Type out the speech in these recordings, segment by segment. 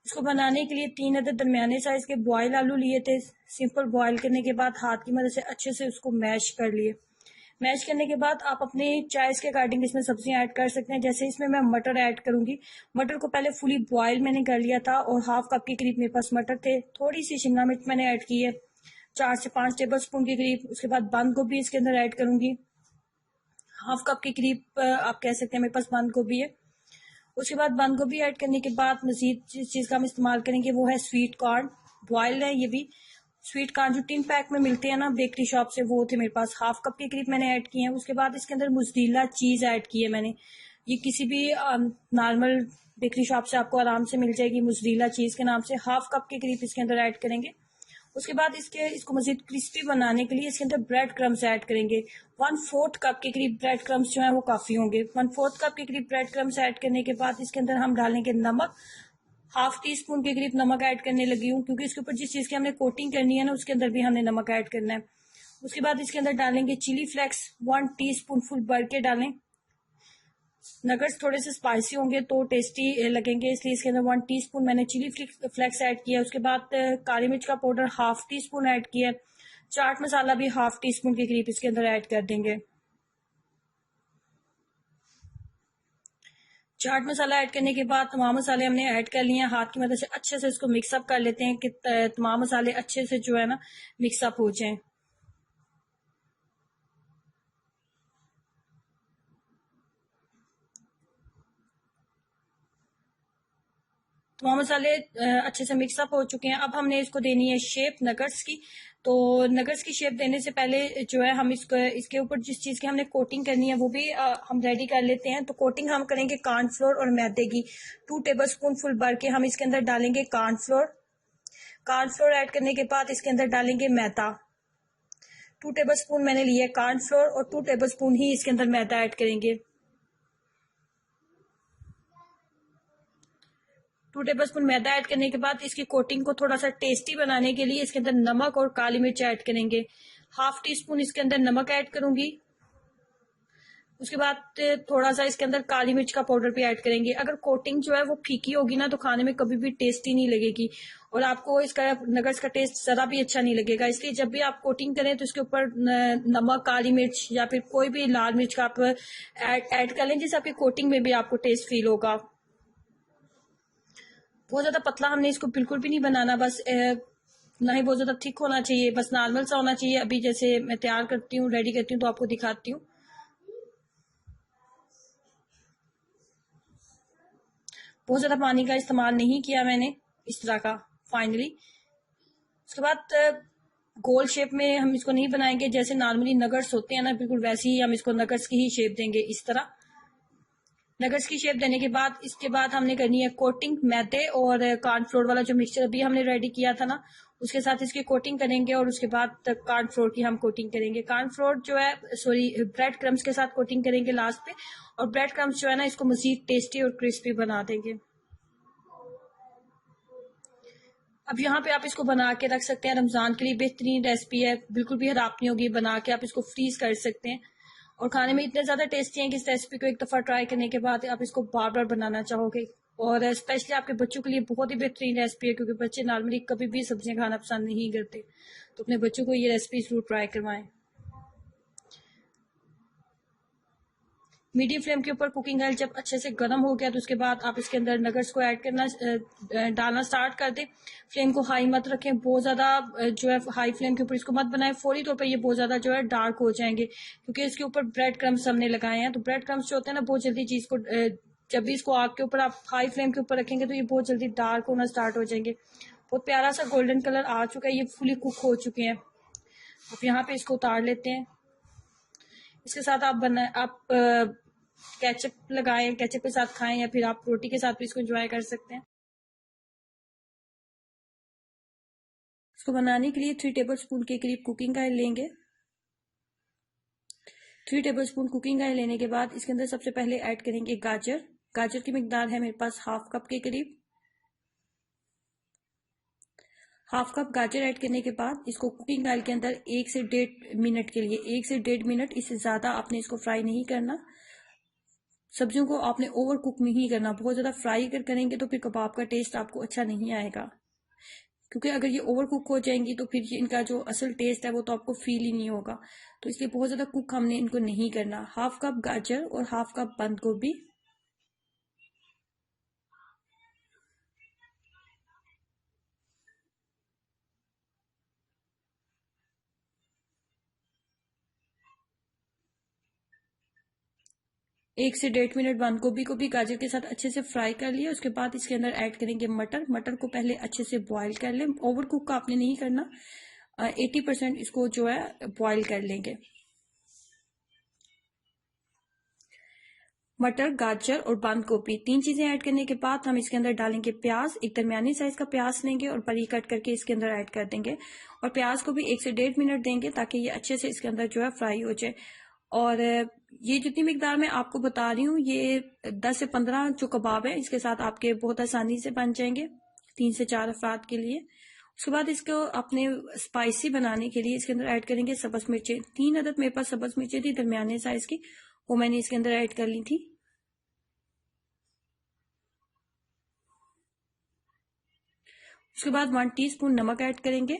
इसको बनाने के लिए 3 अदद दरमियाने साइज के बॉयल आलू लिए थे। सिंपल बॉयल करने के बाद हाथ की मदद से अच्छे से उसको मैश कर लिए। मैश करने के बाद आप अपने चॉइस के अकॉर्डिंग इसमें सब्जियां ऐड कर सकते हैं। जैसे इसमें मैं मटर ऐड करूंगी। मटर को पहले फुली बॉयल मैंने कर लिया था और हाफ कप के करीब मेरे पास मटर थे। थोड़ी सी शिमला मिर्च मैंने ऐड की है 4 से 5 टेबल स्पून के करीब। उसके बाद बंद गोभी इसके अंदर ऐड करूंगी, हाफ कप के करीब आप कह सकते हैं मेरे पास बंद गोभी है। उसके बाद बंद गोभी ऐड करने के बाद मजीद जिस चीज़ का हम इस्तेमाल करेंगे वो है स्वीट कॉर्न। बॉयल्ड है ये भी। स्वीट कॉर्न जो टिन पैक में मिलते हैं ना बेकरी शॉप से, वो थे मेरे पास, हाफ कप के करीब मैंने ऐड किए हैं। उसके बाद इसके अंदर मोज़रेला चीज़ ऐड की है मैंने। ये किसी भी नॉर्मल बेकरी शॉप से आपको आराम से मिल जाएगी मोज़रेला चीज़ के नाम से। हाफ कप के करीब इसके अंदर ऐड करेंगे। उसके बाद इसको मजीद क्रिस्पी बनाने के लिए इसके अंदर ब्रेड क्रम्स ऐड करेंगे। 1/4 कप के करीब ब्रेड क्रम्स जो है वो काफ़ी होंगे। 1/4 कप के करीब ब्रेड क्रम्स ऐड करने के बाद इसके अंदर हम डालेंगे नमक। हाफ टी स्पून के करीब नमक ऐड करने लगी हूँ, क्योंकि इसके ऊपर जिस चीज़ की हमने कोटिंग करनी है ना उसके अंदर भी हमने नमक ऐड करना है। उसके बाद इसके अंदर डालेंगे चिली फ्लेक्स 1 टीस्पून फुल भर के डालें। नगर्स थोड़े से स्पाइसी होंगे तो टेस्टी लगेंगे, इसलिए इसके अंदर 1 टीस्पून मैंने चिली फ्लेक्स ऐड किया। उसके बाद काली मिर्च का powder half tea spoon add किया। चाट मसाला भी हाफ टी स्पून के करीब इसके अंदर ऐड कर देंगे। चाट मसाला ऐड करने के बाद तमाम मसाले हमने ऐड कर लिए हैं। हाथ की मदद से अच्छे से इसको मिक्सअप कर लेते हैं कि तमाम मसाले अच्छे से जो है ना मिक्सअप हो जाएं। तमाम मसाले अच्छे से मिक्सअप हो चुके हैं। अब हमने इसको देनी है शेप नगर्स की। तो नगर्स की शेप देने से पहले जो है हम इसके ऊपर जिस चीज़ की हमने कोटिंग करनी है वो भी हम रेडी कर लेते हैं। तो कोटिंग हम करेंगे कॉर्नफ्लोर और मैदे की। 2 टेबल स्पून फुल भर के हम इसके अंदर डालेंगे कॉर्नफ्लोर। कॉर्नफ्लोर ऐड करने के बाद इसके अंदर डालेंगे मैदा। 2 टेबल स्पून मैंने लिए कॉर्नफ्लोर और 2 टेबल स्पून ही इसके अंदर मैदा ऐड करेंगे। 2 टेबल स्पून मैदा ऐड करने के बाद इसकी कोटिंग को थोड़ा सा टेस्टी बनाने के लिए इसके अंदर नमक और काली मिर्च ऐड करेंगे। हाफ टी स्पून इसके अंदर नमक ऐड करूंगी। उसके बाद थोड़ा सा इसके अंदर काली मिर्च का पाउडर भी ऐड करेंगे। अगर कोटिंग जो है वो फीकी होगी ना तो खाने में कभी भी टेस्टी नहीं लगेगी और आपको इसका नगर्स का टेस्ट जरा भी अच्छा नहीं लगेगा। इसलिए जब भी आप कोटिंग करें तो इसके ऊपर नमक, काली मिर्च या फिर कोई भी लाल मिर्च का आप ऐड कर लें, जिससे आपकी कोटिंग में भी आपको टेस्ट फील होगा। बहुत ज्यादा पतला हमने इसको बिल्कुल भी नहीं बनाना, बस ना ही बहुत ज्यादा थिक होना चाहिए, बस नॉर्मल सा होना चाहिए। अभी जैसे मैं तैयार करती हूँ, रेडी करती हूँ तो आपको दिखाती हूँ। बहुत ज्यादा पानी का इस्तेमाल नहीं किया मैंने इस तरह का फाइनली। उसके बाद गोल शेप में हम इसको नहीं बनाएंगे, जैसे नॉर्मली नगर्स होते हैं ना बिल्कुल वैसे ही हम इसको नगर्स की ही शेप देंगे। इस तरह नगर्स की शेप देने के बाद इसके बाद हमने करनी है कोटिंग मैदे और कॉर्नफ्लोर वाला जो मिक्सचर अभी हमने रेडी किया था ना उसके साथ इसकी कोटिंग करेंगे और उसके बाद कॉर्नफ्लोर की हम कोटिंग करेंगे। कॉर्नफ्लोर जो है सॉरी ब्रेड क्रम्स के साथ कोटिंग करेंगे लास्ट पे, और ब्रेड क्रम्स जो है ना इसको मजीद टेस्टी और क्रिस्पी बना देंगे। अब यहाँ पे आप इसको बना के रख सकते हैं, रमजान के लिए बेहतरीन रेसिपी है, बिल्कुल भी खराब नहीं होगी। बना के आप इसको फ्रीज कर सकते हैं और खाने में इतने ज्यादा टेस्टी है कि इस रेसिपी को एक दफा ट्राई करने के बाद आप इसको बार बार बनाना चाहोगे। और स्पेशली आपके बच्चों के लिए बहुत ही बेहतरीन रेसिपी है, क्योंकि बच्चे नॉर्मली कभी भी सब्जियां खाना पसंद नहीं करते। तो अपने बच्चों को ये रेसिपी जरूर ट्राई करवाएं। मीडियम फ्लेम के ऊपर कुकिंग ऑयल जब अच्छे से गर्म हो गया तो उसके बाद आप इसके अंदर नगर्स को ऐड करना डालना स्टार्ट कर दें। फ्लेम को हाई मत रखें, बहुत ज्यादा जो है हाई फ्लेम के ऊपर इसको मत बनाएं, फौरी तौर पर ये बहुत ज्यादा जो है डार्क हो जाएंगे, क्योंकि इसके ऊपर ब्रेड क्रम्स हमने लगाए हैं। तो ब्रेड क्रम्स जो होते हैं ना बहुत जल्दी चीज को जब भी इसको आग के ऊपर आप हाई फ्लेम के ऊपर रखेंगे तो ये बहुत जल्दी डार्क होना स्टार्ट हो जाएंगे। बहुत प्यारा सा गोल्डन कलर आ चुका है, ये फुली कुक हो चुके हैं। अब यहाँ पे इसको उतार लेते हैं। इसके साथ आप केचप लगाएं, केचप के साथ खाएं या फिर आप रोटी के साथ भी इसको एंजॉय कर सकते हैं। इसको बनाने के लिए 3 टेबल स्पून के करीब कुकिंग ऑयल लेंगे। 3 टेबल स्पून कुकिंग ऑयल लेने के बाद इसके अंदर सबसे पहले ऐड करेंगे गाजर। गाजर की मिकदार है मेरे पास हाफ कप के करीब। हाफ कप गाजर ऐड करने के बाद इसको कुकिंग ऑयल के अंदर 1 से 1.5 मिनट के लिए, 1 से 1.5 मिनट, इससे ज्यादा आपने इसको फ्राई नहीं करना। सब्जियों को आपने ओवर कुक नहीं करना, बहुत ज़्यादा फ्राई अगर करेंगे तो फिर कबाब का टेस्ट आपको अच्छा नहीं आएगा, क्योंकि अगर ये ओवर कुक हो जाएंगी तो फिर इनका जो असल टेस्ट है वो तो आपको फील ही नहीं होगा। तो इसलिए बहुत ज़्यादा कुक हमने इनको नहीं करना। हाफ कप गाजर और हाफ कप बंद गोभी, एक से 1.5 मिनट बंद गोभी को भी गाजर के साथ अच्छे से फ्राई कर लिया। उसके बाद इसके अंदर ऐड करेंगे मटर। मटर को पहले अच्छे से बॉईल कर लें, ओवर कुक का आपने नहीं करना, 80% इसको जो है बॉईल कर लेंगे। मटर, गाजर और बंद गोभी, 3 चीजें ऐड करने के बाद हम इसके अंदर डालेंगे प्याज। एक दरमियानी साइज का प्याज लेंगे और बारीक कट करके इसके अंदर ऐड कर देंगे, और प्याज को भी 1 से 1.5 मिनट देंगे ताकि ये अच्छे से इसके अंदर जो है फ्राई हो जाए। और ये जितनी मिकदार मैं आपको बता रही हूँ, ये 10 से 15 जो कबाब है इसके साथ आपके बहुत आसानी से बन जाएंगे, 3 से 4 अफराद के लिए। उसके बाद इसको अपने स्पाइसी बनाने के लिए इसके अंदर ऐड करेंगे सब्ज मिर्चें। 3 अदद मेरे पास सब्ज मिर्चें थी दरमियाने साइज की, वो मैंने इसके अंदर ऐड कर ली थी। उसके बाद 1 टीस्पून नमक ऐड करेंगे,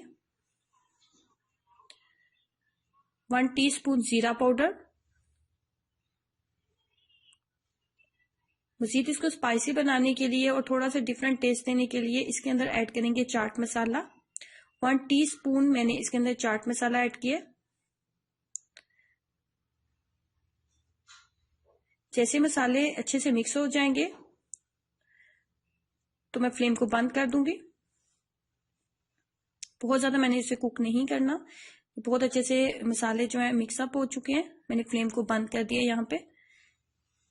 1 टीस्पून जीरा पाउडर। मजीद इसको स्पाइसी बनाने के लिए और थोड़ा सा डिफरेंट टेस्ट देने के लिए इसके अंदर ऐड करेंगे चाट मसाला। 1 टीस्पून मैंने इसके अंदर चाट मसाला ऐड किया। जैसे मसाले अच्छे से मिक्स हो जाएंगे तो मैं फ्लेम को बंद कर दूंगी। बहुत ज्यादा मैंने इसे कुक नहीं करना, बहुत अच्छे से मसाले जो है मिक्सअप हो चुके हैं। मैंने फ्लेम को बंद कर दिया यहाँ पे,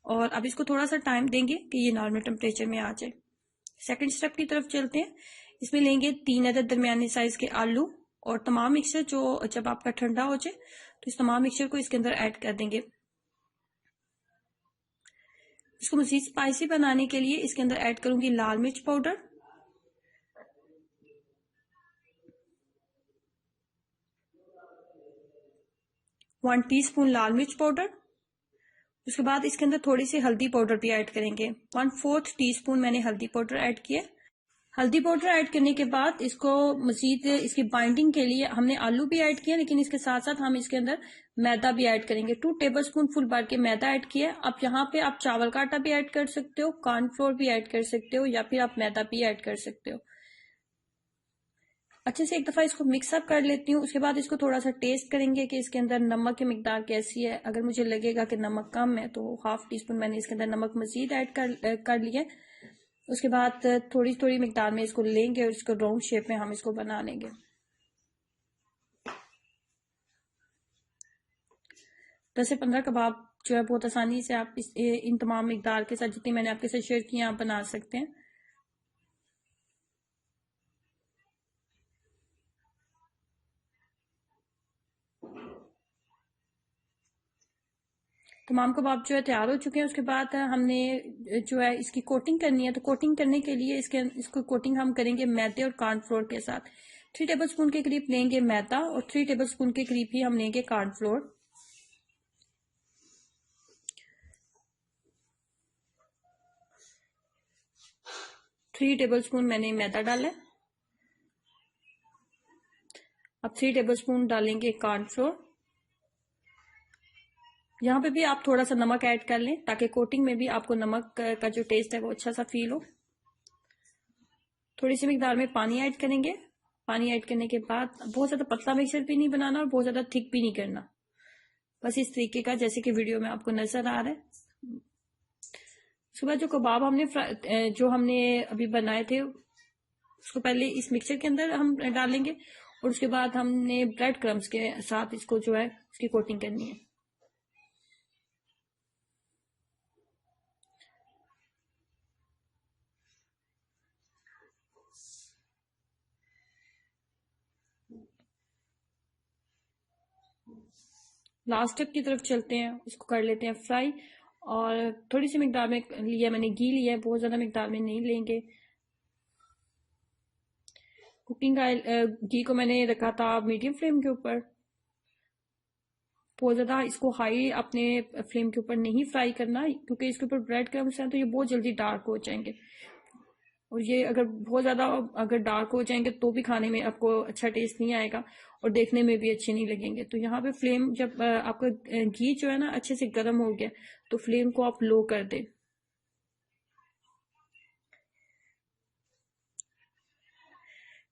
और अब इसको थोड़ा सा टाइम देंगे कि ये नॉर्मल टेम्परेचर में आ जाए। सेकंड स्टेप की तरफ चलते हैं। इसमें लेंगे 3 अदद दरमियाने साइज के आलू, और तमाम मिक्सचर जो जब आपका ठंडा हो जाए तो इस तमाम मिक्सचर को इसके अंदर ऐड कर देंगे। इसको मजीद स्पाइसी बनाने के लिए इसके अंदर ऐड करूंगी लाल मिर्च पाउडर, 1 टीस्पून लाल मिर्च पाउडर। उसके बाद इसके अंदर थोड़ी सी हल्दी पाउडर भी ऐड करेंगे, 1/4 टीस्पून मैंने हल्दी पाउडर ऐड किया। हल्दी पाउडर ऐड करने के बाद इसको मजीद इसकी बाइंडिंग के लिए हमने आलू भी ऐड किया, लेकिन इसके साथ साथ हम इसके अंदर मैदा भी ऐड करेंगे। 2 टेबलस्पून फुल भर के मैदा ऐड किया। अब यहाँ पे आप चावल का आटा भी ऐड कर सकते हो, कॉर्नफ्लोर भी ऐड कर सकते हो, या फिर आप मैदा भी ऐड कर सकते हो। अच्छे से एक दफा इसको मिक्सअप कर लेती हूँ। उसके बाद इसको थोड़ा सा टेस्ट करेंगे कि इसके अंदर नमक की मिकदार कैसी है। अगर मुझे लगेगा कि नमक कम है तो ½ टीस्पून मैंने इसके अंदर नमक मजीद ऐड कर लिया। उसके बाद थोड़ी थोड़ी मिकदार में इसको लेंगे और इसको राउंड शेप में हम इसको बना लेंगे। दस से 15 कबाब जो है बहुत आसानी से आप इन तमाम मिकदार के साथ जितनी मैंने आपके साथ शेयर किया आप बना सकते हैं। तमाम कबाब जो है तैयार हो चुके हैं। उसके बाद हमने जो है इसकी कोटिंग करनी है, तो कोटिंग करने के लिए इसको कोटिंग हम करेंगे मैदे और कॉर्नफ्लोर के साथ। 3 टेबलस्पून के करीब लेंगे मैदा और 3 टेबलस्पून के करीब ही हम लेंगे कॉर्नफ्लोर। थ्री टेबलस्पून मैंने मैदा डाला है। अब 3 टेबलस्पून डालेंगे कॉर्नफ्लोर। यहाँ पे भी आप थोड़ा सा नमक ऐड कर लें ताकि कोटिंग में भी आपको नमक का जो टेस्ट है वो अच्छा सा फील हो। थोड़ी सी मिकदार में पानी ऐड करेंगे। पानी ऐड करने के बाद बहुत ज्यादा पतला मिक्सचर भी नहीं बनाना और बहुत ज्यादा थिक भी नहीं करना, बस इस तरीके का जैसे कि वीडियो में आपको नजर आ रहा है। उसके बाद जो हमने अभी बनाए थे उसको पहले इस मिक्सचर के अंदर हम डालेंगे, और उसके बाद हमने ब्रेड क्रम्स के साथ इसको जो है इसकी कोटिंग करनी है। लास्ट स्टेप की तरफ चलते हैं, इसको कर लेते हैं फ्राई। और थोड़ी सी मिकदार में लिया मैंने घी लिया है, बहुत ज़्यादा मिकदार में नहीं लेंगे। कुकिंग ऑयल घी को मैंने रखा था मीडियम फ्लेम के ऊपर, बहुत ज़्यादा इसको हाई अपने फ्लेम के ऊपर नहीं फ्राई करना, क्योंकि इसके ऊपर ब्रेड क्रम्स हैं तो ये बहुत जल्दी डार्क हो जाएंगे। और ये अगर बहुत ज़्यादा अगर डार्क हो जाएंगे तो भी खाने में आपको अच्छा टेस्ट नहीं आएगा और देखने में भी अच्छे नहीं लगेंगे। तो यहाँ पे फ्लेम जब आपका घी जो है ना अच्छे से गर्म हो गया तो फ्लेम को आप लो कर दें।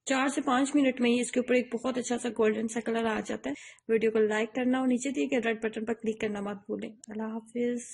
4 से 5 मिनट में ही इसके ऊपर एक बहुत अच्छा सा गोल्डन सा कलर आ जाता है। वीडियो को लाइक करना और नीचे दिए गए रेड बटन पर क्लिक करना मत भूलें। अल्लाह हाफिज़।